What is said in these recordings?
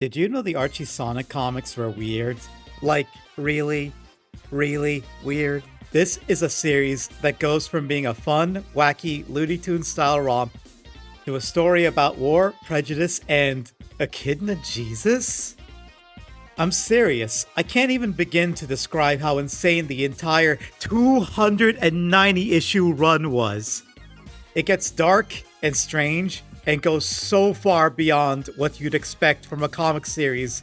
Did you know the Archie Sonic comics were weird? Like, really, really weird? This is a series that goes from being a fun, wacky, Looney Tunes style romp to a story about war, prejudice, and echidna Jesus? I'm serious. I can't even begin to describe how insane the entire 290 issue run was. It gets dark and strange and goes so far beyond what you'd expect from a comic series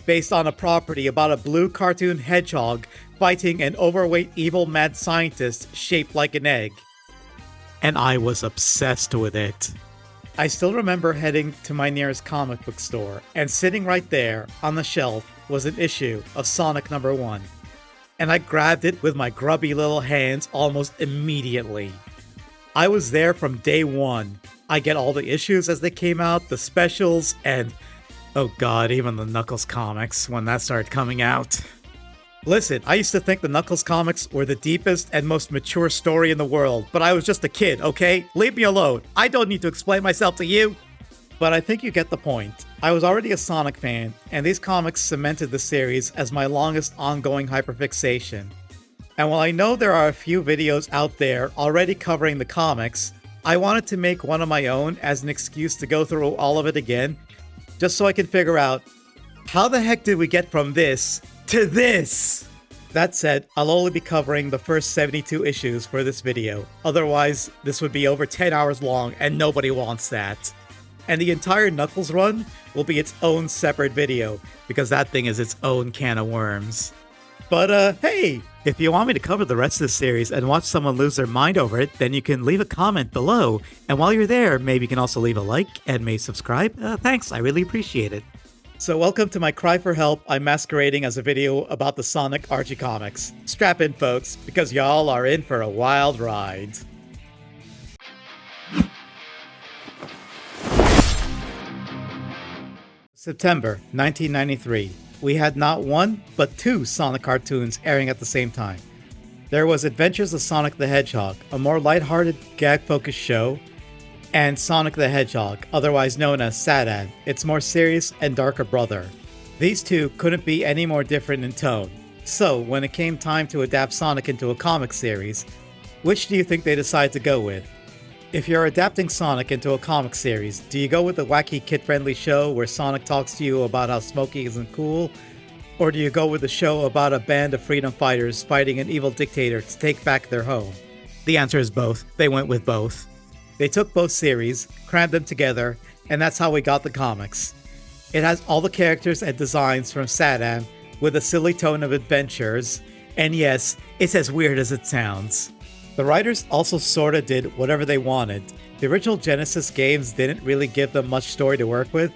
based on a property about a blue cartoon hedgehog fighting an overweight evil mad scientist shaped like an egg. And I was obsessed with it. I still remember heading to my nearest comic book store, and sitting right there on the shelf was an issue of Sonic number 1. And I grabbed it with my grubby little hands almost immediately. I was there from day one. I get all the issues as they came out, the specials, and oh god, even the Knuckles comics when that started coming out. Listen, I used to think the Knuckles comics were the deepest and most mature story in the world, but I was just a kid, okay? Leave me alone. I don't need to explain myself to you. But I think you get the point. I was already a Sonic fan, and these comics cemented the series as my longest ongoing hyperfixation. And while I know there are a few videos out there already covering the comics, I wanted to make one of my own as an excuse to go through all of it again, just so I can figure out, how the heck did we get from this to this? That said, I'll only be covering the first 72 issues for this video, otherwise this would be over 10 hours long and nobody wants that. And the entire Knuckles run will be its own separate video, because that thing is its own can of worms. But hey, if you want me to cover the rest of the series and watch someone lose their mind over it, then you can leave a comment below. And while you're there, maybe you can also leave a like and maybe subscribe. Thanks, I really appreciate it. So welcome to my cry for help I'm masquerading as a video about the Sonic Archie Comics. Strap in, folks, because y'all are in for a wild ride. September 1993. We had not one, but two Sonic cartoons airing at the same time. There was Adventures of Sonic the Hedgehog, a more lighthearted, gag-focused show, and Sonic the Hedgehog, otherwise known as Sadan, its more serious and darker brother. These two couldn't be any more different in tone. So, when it came time to adapt Sonic into a comic series, which do you think they decided to go with? If you're adapting Sonic into a comic series, do you go with the wacky kid-friendly show where Sonic talks to you about how Smokey isn't cool? Or do you go with a show about a band of freedom fighters fighting an evil dictator to take back their home? The answer is both. They went with both. They took both series, crammed them together, and that's how we got the comics. It has all the characters and designs from Sadan, with a silly tone of adventures, and yes, it's as weird as it sounds. The writers also sorta did whatever they wanted. The original Genesis games didn't really give them much story to work with,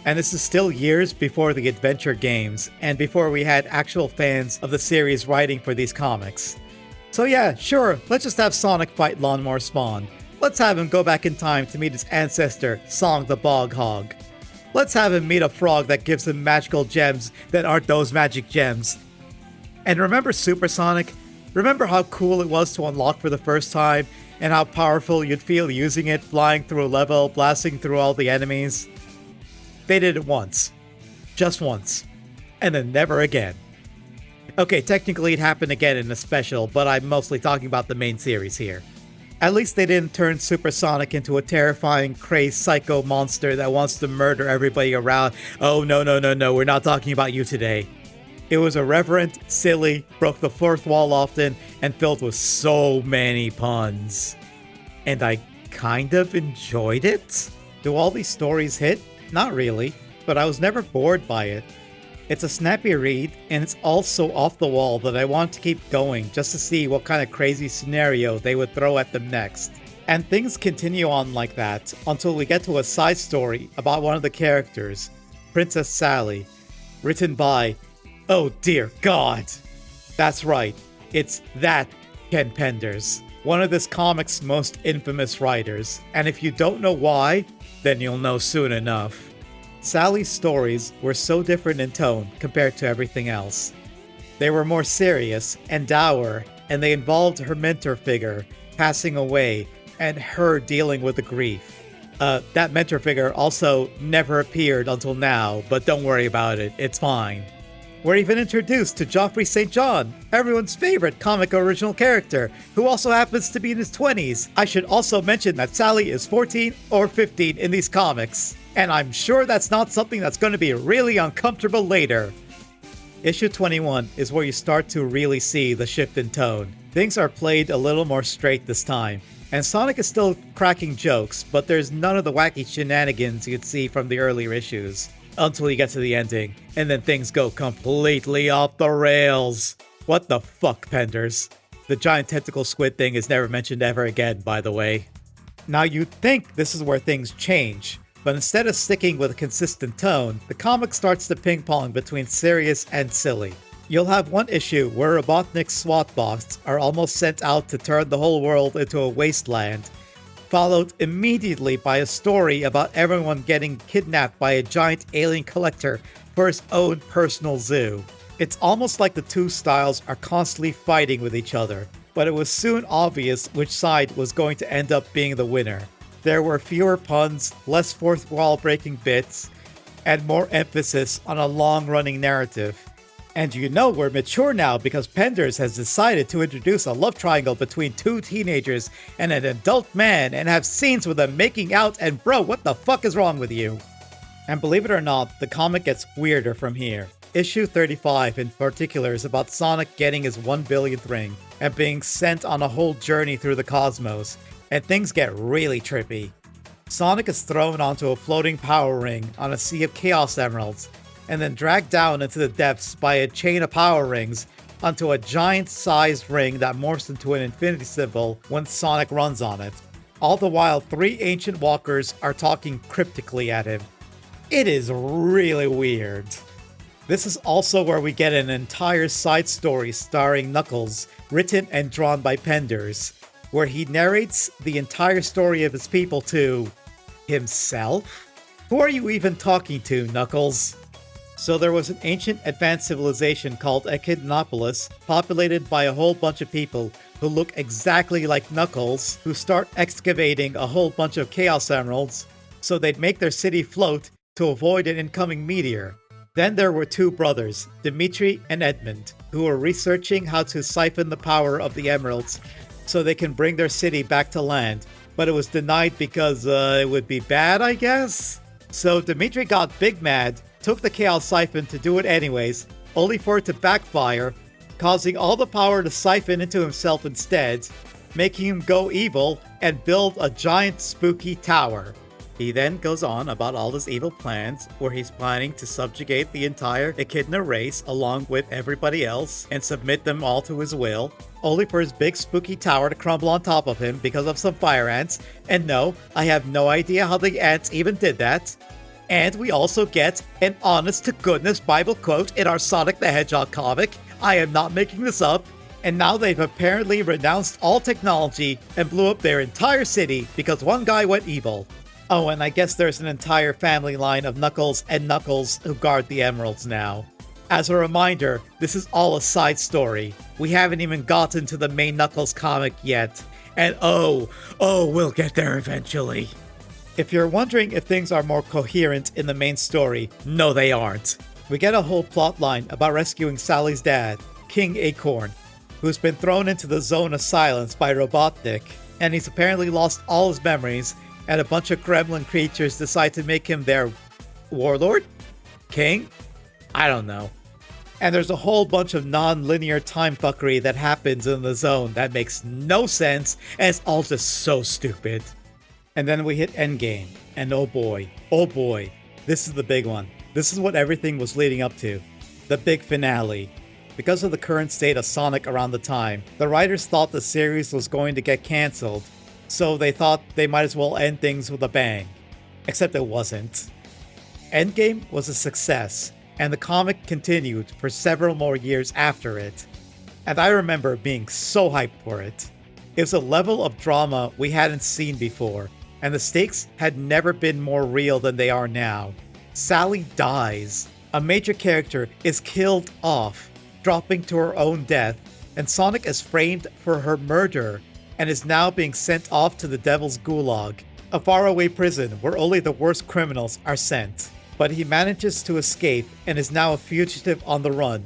and this is still years before the adventure games, and before we had actual fans of the series writing for these comics. So yeah, sure, let's just have Sonic fight Lawnmower Spawn. Let's have him go back in time to meet his ancestor, Song the Bog Hog. Let's have him meet a frog that gives him magical gems that aren't those magic gems. And remember Super Sonic? Remember how cool it was to unlock for the first time, and how powerful you'd feel using it, flying through a level, blasting through all the enemies? They did it once. Just once. And then never again. Okay, technically it happened again in a special, but I'm mostly talking about the main series here. At least they didn't turn Super Sonic into a terrifying, crazed psycho monster that wants to murder everybody around. Oh no, we're not talking about you today. It was irreverent, silly, broke the fourth wall often, and filled with so many puns. And I kind of enjoyed it. Do all these stories hit? Not really, but I was never bored by it. It's a snappy read, and it's all so off the wall that I want to keep going just to see what kind of crazy scenario they would throw at them next. And things continue on like that until we get to a side story about one of the characters, Princess Sally, written by, oh dear God! That's right, it's that Ken Penders, one of this comic's most infamous writers, and if you don't know why, then you'll know soon enough. Sally's stories were so different in tone compared to everything else. They were more serious and dour, and they involved her mentor figure passing away and her dealing with the grief. That mentor figure also never appeared until now, but don't worry about it, it's fine. We're even introduced to Geoffrey St. John, everyone's favorite comic original character, who also happens to be in his 20s. I should also mention that Sally is 14 or 15 in these comics, and I'm sure that's not something that's going to be really uncomfortable later. Issue 21 is where you start to really see the shift in tone. Things are played a little more straight this time, and Sonic is still cracking jokes, but there's none of the wacky shenanigans you'd see from the earlier issues. Until you get to the ending, and then things go completely off the rails. What the fuck, Penders? The giant tentacle squid thing is never mentioned ever again, by the way. Now you'd think this is where things change, but instead of sticking with a consistent tone, the comic starts to ping-pong between serious and silly. You'll have one issue where Robotnik's SWAT bots are almost sent out to turn the whole world into a wasteland, followed immediately by a story about everyone getting kidnapped by a giant alien collector for his own personal zoo. It's almost like the two styles are constantly fighting with each other, but it was soon obvious which side was going to end up being the winner. There were fewer puns, less fourth wall breaking bits, and more emphasis on a long-running narrative. And you know we're mature now because Penders has decided to introduce a love triangle between two teenagers and an adult man and have scenes with them making out, and bro, what the fuck is wrong with you? And believe it or not, the comic gets weirder from here. Issue 35 in particular is about Sonic getting his 1 billionth ring and being sent on a whole journey through the cosmos, and things get really trippy. Sonic is thrown onto a floating power ring on a sea of Chaos Emeralds, and then dragged down into the depths by a chain of power rings onto a giant-sized ring that morphs into an infinity symbol when Sonic runs on it. All the while, 3 ancient walkers are talking cryptically at him. It is really weird. This is also where we get an entire side story starring Knuckles, written and drawn by Penders, where he narrates the entire story of his people to himself? Who are you even talking to, Knuckles? So there was an ancient advanced civilization called Echidnopolis, populated by a whole bunch of people who look exactly like Knuckles, who start excavating a whole bunch of Chaos Emeralds so they'd make their city float to avoid an incoming meteor. Then there were 2 brothers, Dimitri and Edmund, who were researching how to siphon the power of the emeralds so they can bring their city back to land, but it was denied because it would be bad, I guess? So Dimitri got big mad, took the Chaos Siphon to do it anyways, only for it to backfire, causing all the power to siphon into himself instead, making him go evil and build a giant spooky tower. He then goes on about all his evil plans, where he's planning to subjugate the entire Echidna race along with everybody else and submit them all to his will, only for his big spooky tower to crumble on top of him because of some fire ants. And no, I have no idea how the ants even did that. And we also get an honest-to-goodness Bible quote in our Sonic the Hedgehog comic. I am not making this up. And now they've apparently renounced all technology and blew up their entire city because one guy went evil. Oh, and I guess there's an entire family line of Knuckles and Knuckles who guard the emeralds now. As a reminder, this is all a side story. We haven't even gotten to the main Knuckles comic yet. And we'll get there eventually. If you're wondering if things are more coherent in the main story, no they aren't. We get a whole plot line about rescuing Sally's dad, King Acorn, who's been thrown into the zone of silence by Robotnik, and he's apparently lost all his memories, and a bunch of gremlin creatures decide to make him their warlord? King? I don't know. And there's a whole bunch of non-linear time fuckery that happens in the zone that makes no sense, and it's all just so stupid. And then we hit Endgame, and oh boy, this is the big one. This is what everything was leading up to. The big finale. Because of the current state of Sonic around the time, the writers thought the series was going to get cancelled, so they thought they might as well end things with a bang. Except it wasn't. Endgame was a success, and the comic continued for several more years after it. And I remember being so hyped for it. It was a level of drama we hadn't seen before, and the stakes had never been more real than they are now. Sally dies. A major character is killed off, dropping to her own death, and Sonic is framed for her murder and is now being sent off to the Devil's Gulag. a faraway prison where only the worst criminals are sent. But he manages to escape and is now a fugitive on the run.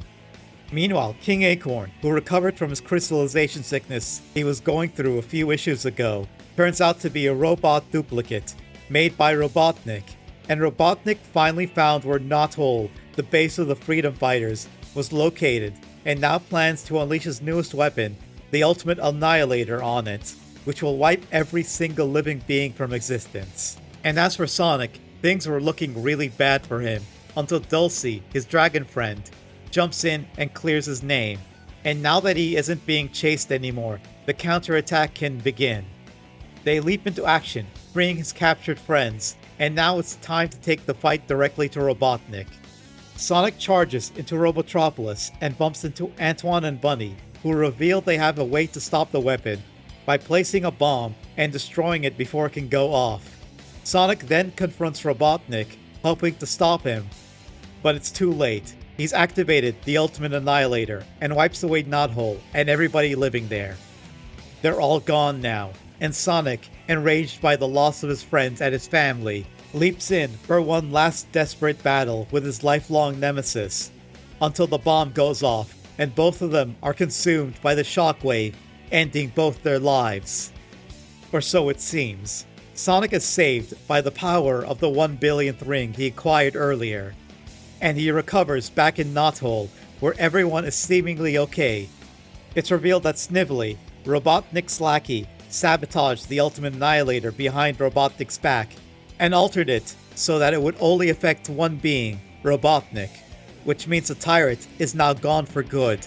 Meanwhile, King Acorn, who recovered from his crystallization sickness he was going through a few issues ago, turns out to be a robot duplicate made by Robotnik. And Robotnik finally found where Knothole, the base of the Freedom Fighters, was located, and now plans to unleash his newest weapon, the Ultimate Annihilator, on it, which will wipe every single living being from existence. And as for Sonic, things were looking really bad for him, until Dulcie, his dragon friend, jumps in and clears his name. And now that he isn't being chased anymore, the counterattack can begin. They leap into action, freeing his captured friends, and now it's time to take the fight directly to Robotnik. Sonic charges into Robotropolis and bumps into Antoine and Bunny, who reveal they have a way to stop the weapon by placing a bomb and destroying it before it can go off. Sonic then confronts Robotnik, hoping to stop him, but it's too late. He's activated the Ultimate Annihilator and wipes away Knothole and everybody living there. They're all gone now, and Sonic, enraged by the loss of his friends and his family, leaps in for one last desperate battle with his lifelong nemesis, until the bomb goes off and both of them are consumed by the shockwave, ending both their lives. Or so it seems. Sonic is saved by the power of the 1 billionth ring he acquired earlier, and he recovers back in Knothole, where everyone is seemingly okay. It's revealed that Snively, Robotnik's lackey, sabotaged the Ultimate Annihilator behind Robotnik's back, and altered it so that it would only affect one being, Robotnik, which means the tyrant is now gone for good.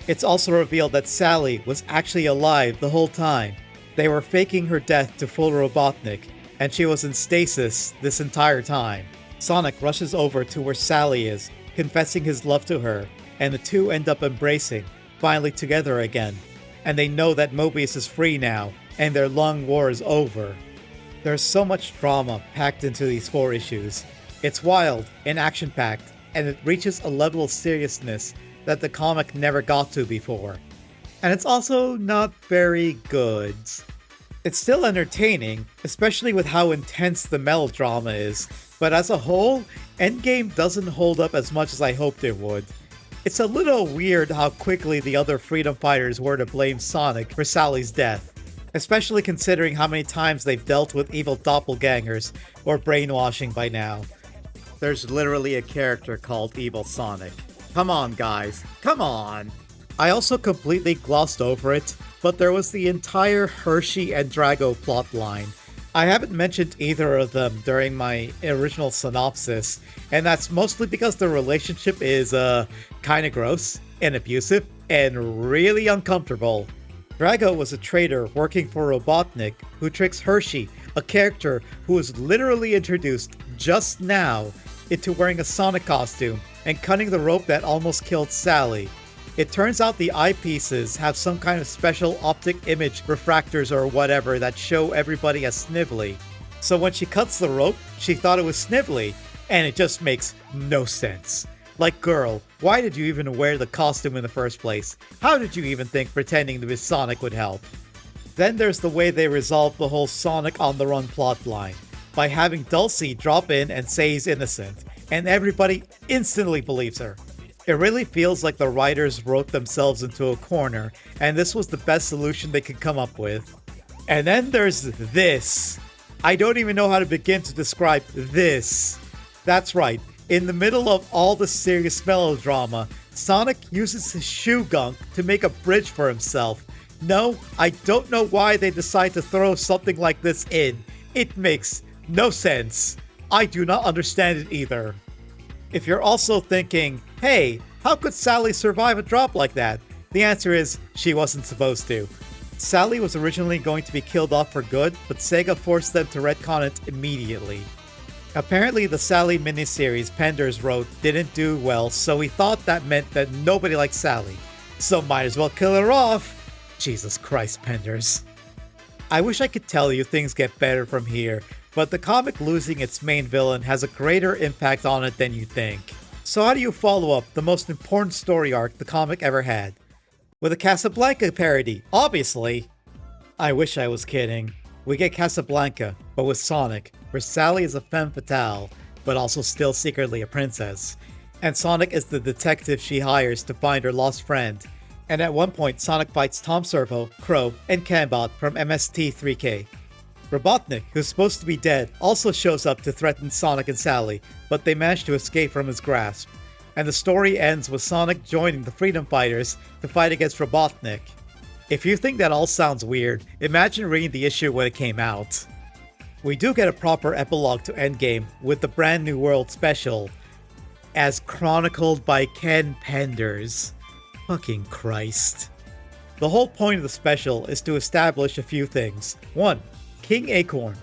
It's also revealed that Sally was actually alive the whole time. They were faking her death to fool Robotnik, and she was in stasis this entire time. Sonic rushes over to where Sally is, confessing his love to her, and the two end up embracing, finally together again. And they know that Mobius is free now, and their long war is over. There's so much drama packed into these 4 issues. It's wild and action-packed, and it reaches a level of seriousness that the comic never got to before. And it's also not very good. It's still entertaining, especially with how intense the melodrama is, but as a whole, Endgame doesn't hold up as much as I hoped it would. It's a little weird how quickly the other Freedom Fighters were to blame Sonic for Sally's death, especially considering how many times they've dealt with evil doppelgangers or brainwashing by now. There's literally a character called Evil Sonic. Come on, guys. Come on! I also completely glossed over it, but there was the entire Hershey and Drago plotline. I haven't mentioned either of them during my original synopsis, and that's mostly because the relationship is, kinda gross, and abusive, and really uncomfortable. Drago was a traitor working for Robotnik who tricks Hershey, a character who was literally introduced just now, into wearing a Sonic costume and cutting the rope that almost killed Sally. It turns out the eyepieces have some kind of special optic image refractors or whatever that show everybody as Snively. So when she cuts the rope, she thought it was Snively, and it just makes no sense. Like, girl, why did you even wear the costume in the first place? How did you even think pretending to be Sonic would help? Then there's the way they resolve the whole Sonic on the Run plotline, by having Dulcie drop in and say he's innocent, and everybody instantly believes her. It really feels like the writers wrote themselves into a corner, and this was the best solution they could come up with. And then there's this. I don't even know how to begin to describe this. That's right, in the middle of all the serious melodrama, Sonic uses his shoe gunk to make a bridge for himself. No, I don't know why they decide to throw something like this in. It makes no sense. I do not understand it either. If you're also thinking, hey, how could Sally survive a drop like that? The answer is, she wasn't supposed to. Sally was originally going to be killed off for good, but Sega forced them to retcon it immediately. Apparently the Sally miniseries Penders wrote didn't do well, so he thought that meant that nobody liked Sally. So might as well kill her off! Jesus Christ, Penders. I wish I could tell you things get better from here, but the comic losing its main villain has a greater impact on it than you think. So how do you follow up the most important story arc the comic ever had? With a Casablanca parody, obviously! I wish I was kidding. We get Casablanca, but with Sonic, where Sally is a femme fatale, but also still secretly a princess. And Sonic is the detective she hires to find her lost friend. And at one point, Sonic fights Tom Servo, Crow, and Cambot from MST3K. Robotnik, who's supposed to be dead, also shows up to threaten Sonic and Sally, but they manage to escape from his grasp. And the story ends with Sonic joining the Freedom Fighters to fight against Robotnik. If you think that all sounds weird, imagine reading the issue when it came out. We do get a proper epilogue to Endgame with the Brand New World special, as chronicled by Ken Penders. Fucking Christ. The whole point of the special is to establish a few things. 1. King Acorn,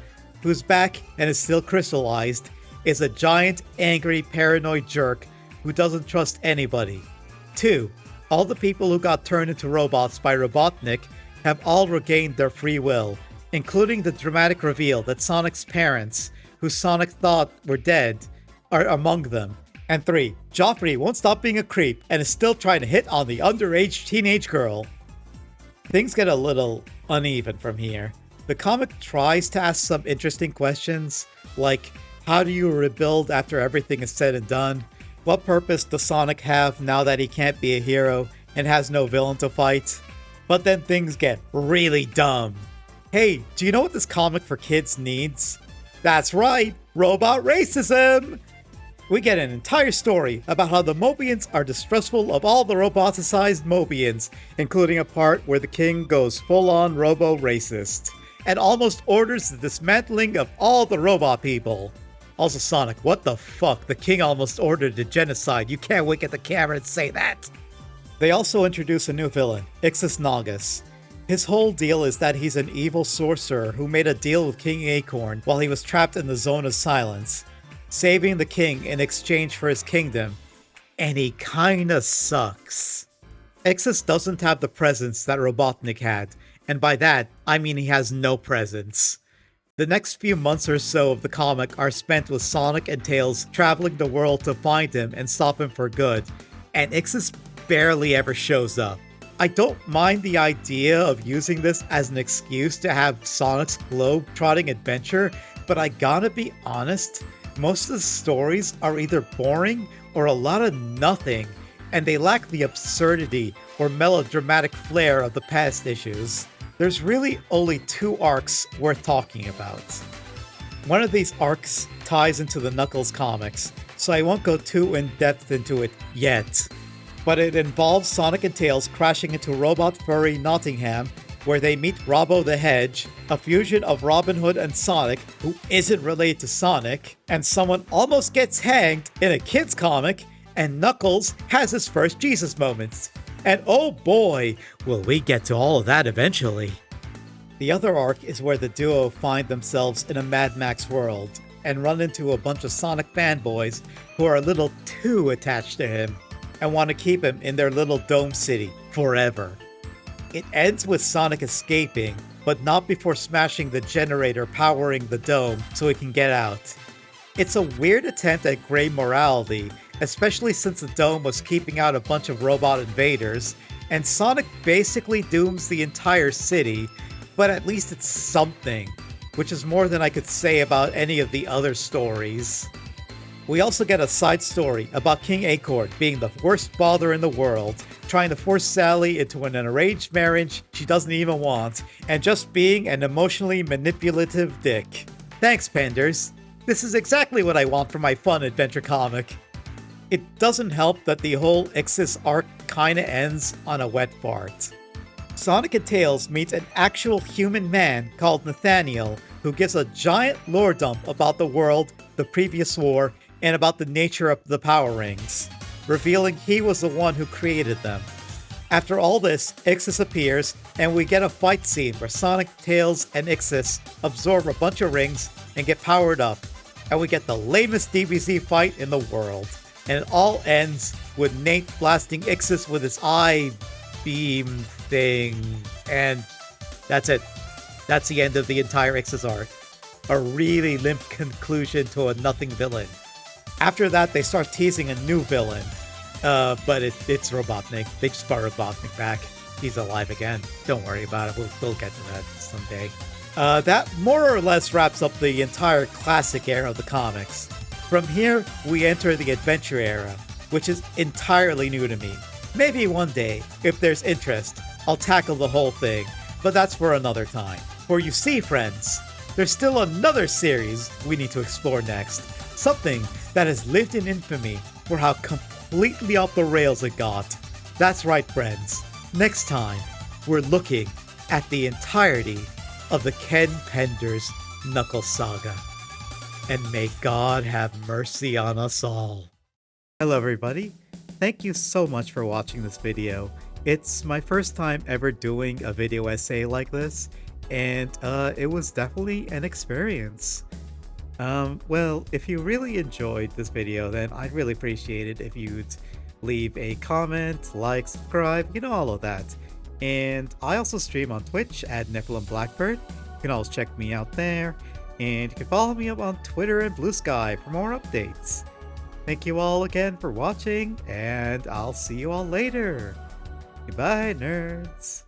who's back and is still crystallized, is a giant, angry, paranoid jerk who doesn't trust anybody. 2. All the people who got turned into robots by Robotnik have all regained their free will, including the dramatic reveal that Sonic's parents, who Sonic thought were dead, are among them. And 3. Joffrey won't stop being a creep and is still trying to hit on the underage teenage girl. Things get a little uneven from here. The comic tries to ask some interesting questions, like how do you rebuild after everything is said and done? What purpose does Sonic have now that he can't be a hero and has no villain to fight? But then things get really dumb. Hey, do you know what this comic for kids needs? That's right, robot racism! We get an entire story about how the Mobians are distrustful of all the roboticized Mobians, including a part where the king goes full-on robo-racist and almost orders the dismantling of all the robot people. Also, Sonic, what the fuck? The king almost ordered a genocide. You can't wink at the camera and say that. They also introduce a new villain, Ixis Naugus. His whole deal is that he's an evil sorcerer who made a deal with King Acorn while he was trapped in the Zone of Silence, saving the king in exchange for his kingdom. And he kinda sucks. Ixis doesn't have the presence that Robotnik had, and by that, I mean he has no presence. The next few months or so of the comic are spent with Sonic and Tails traveling the world to find him and stop him for good, and Ixis barely ever shows up. I don't mind the idea of using this as an excuse to have Sonic's globe-trotting adventure, but I gotta be honest, most of the stories are either boring or a lot of nothing, and they lack the absurdity or melodramatic flair of the past issues. There's really only 2 arcs worth talking about. One of these arcs ties into the Knuckles comics, so I won't go too in-depth into it yet. But it involves Sonic and Tails crashing into Robot Furry Nottingham, where they meet Robbo the Hedge, a fusion of Robin Hood and Sonic, who isn't related to Sonic, and someone almost gets hanged in a kid's comic, and Knuckles has his first Jesus moments. And oh boy, will we get to all of that eventually. The other arc is where the duo find themselves in a Mad Max world, and run into a bunch of Sonic fanboys who are a little too attached to him, and want to keep him in their little dome city forever. It ends with Sonic escaping, but not before smashing the generator powering the dome so he can get out. It's a weird attempt at gray morality, especially since the dome was keeping out a bunch of robot invaders, and Sonic basically dooms the entire city, but at least it's something, which is more than I could say about any of the other stories. We also get a side story about King Acorn being the worst bother in the world, trying to force Sally into an arranged marriage she doesn't even want, and just being an emotionally manipulative dick. Thanks, Penders. This is exactly what I want from my fun adventure comic. It doesn't help that the whole Ixis arc kinda ends on a wet fart. Sonic and Tails meet an actual human man called Nathaniel, who gives a giant lore dump about the world, the previous war, and about the nature of the Power Rings, revealing he was the one who created them. After all this, Ixis appears, and we get a fight scene where Sonic, Tails, and Ixis absorb a bunch of rings and get powered up, and we get the lamest DBZ fight in the world. And it all ends with Nate blasting Ixis with his eye beam thing, and that's it. That's the end of the entire Ixis arc. A really limp conclusion to a nothing villain. After that, they start teasing a new villain, but it's Robotnik. They just brought Robotnik back. He's alive again. Don't worry about it. We'll get to that someday. That more or less wraps up the entire classic era of the comics. From here, we enter the adventure era, which is entirely new to me. Maybe one day, if there's interest, I'll tackle the whole thing, but that's for another time. For you see, friends, there's still another series we need to explore next. Something that has lived in infamy for how completely off the rails it got. That's right, friends. Next time, we're looking at the entirety of the Ken Penders Knuckles saga. And may God have mercy on us all. Hello everybody. Thank you so much for watching this video. It's my first time ever doing a video essay like this, and it was definitely an experience. Well, if you really enjoyed this video, then I'd really appreciate it if you'd leave a comment, like, subscribe, all of that. And I also stream on Twitch at Nephilim Blackbird. You can always check me out there. And you can follow me up on Twitter and Blue Sky for more updates. Thank you all again for watching, and I'll see you all later. Goodbye, nerds.